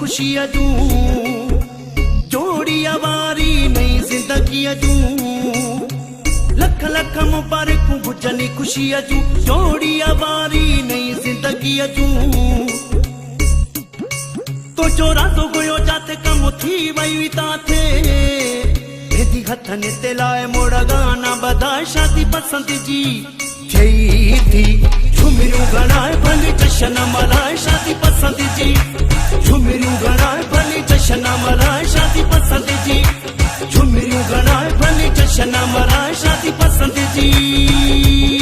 खुशी जूं जोड़ी वारी नई जिंदगी जूं लख लख मुबारकूं हुजनि खुशी जूं जोड़ी वारी नई जिंदगी जूं तो जो रातो गयो जाते कम थी वही ताथे भेदी हथनि ते लाए मोड़ गाना बधाए शादी पसंद जी जई थी झुमरियूं घणाए भली जशन मल्हाए शादी पसंद जी झुमरियूं घणाए भली जशन मल्हाए शादी पसंद जी झुमरियूं घणाए भली जशन मल्हाए शादी पसंद जी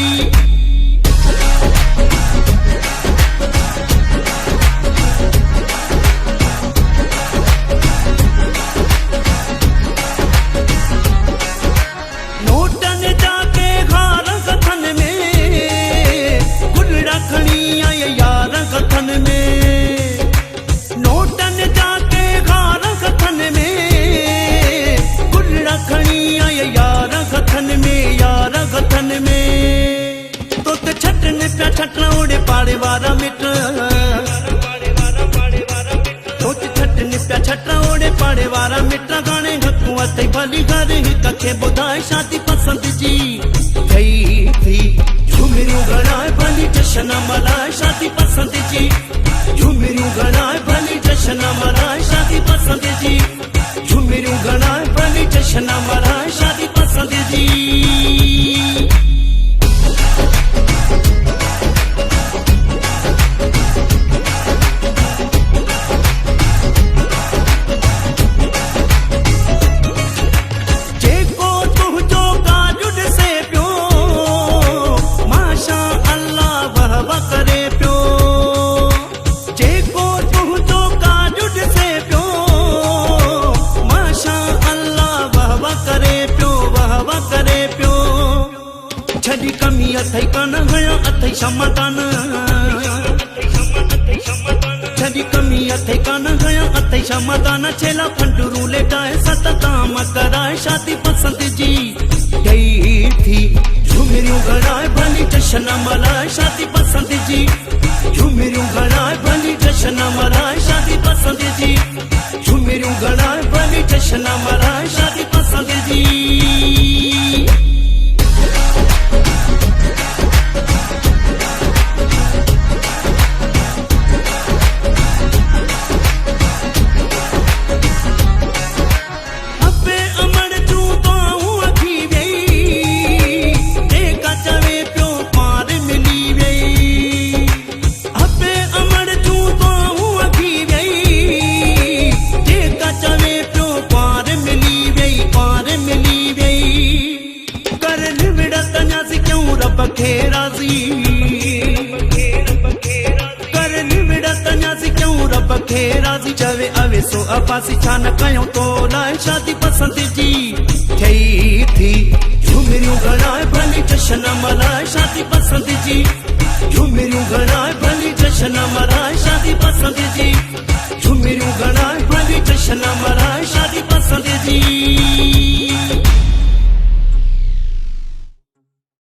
छटना उड़े पाड़े वारा मिट छटना उड़े पाड़े वारा मिट गाने हकूं अथई भली घर हिक खे ॿुधाए शादी पसंद जी गई थी झुमरियूं घणाए भली जशन मल्हाए शादी पसंद जी झुमरियूं घणाए भली जशन मल्हाए शादी पसंद जी झुमरियूं घणाए भली जशन मल्हाए शादी पसंद जी छड़ी कमी अथई कान हया अथई क्षमतान छड़ी कमी अथई कान हया अथई क्षमतान छेला फंडरू लेटाए सत काम कराए शादी पसंद जी गई थी झुमरियूं घणाए भली जशन मल्हाए शादी पसंद जी झुमरियूं घणाए भली जशन मल्हाए शादी पसंद जी झुमरियूं घणाए भली जशन मल्हाए शादी पसंद जी राज़ी चवे अवे सो अपासी छा न कयूं तो लाए शादी पसंद जी ठही थी झुमरियूं घणाए भली जशन मल्हाए शादी पसंद जी झुमरियूं घणाए भली जशन मल्हाए शादी पसंद जी झुमरियूं घणाए भली जशन मल्हाए शादी पसंद जी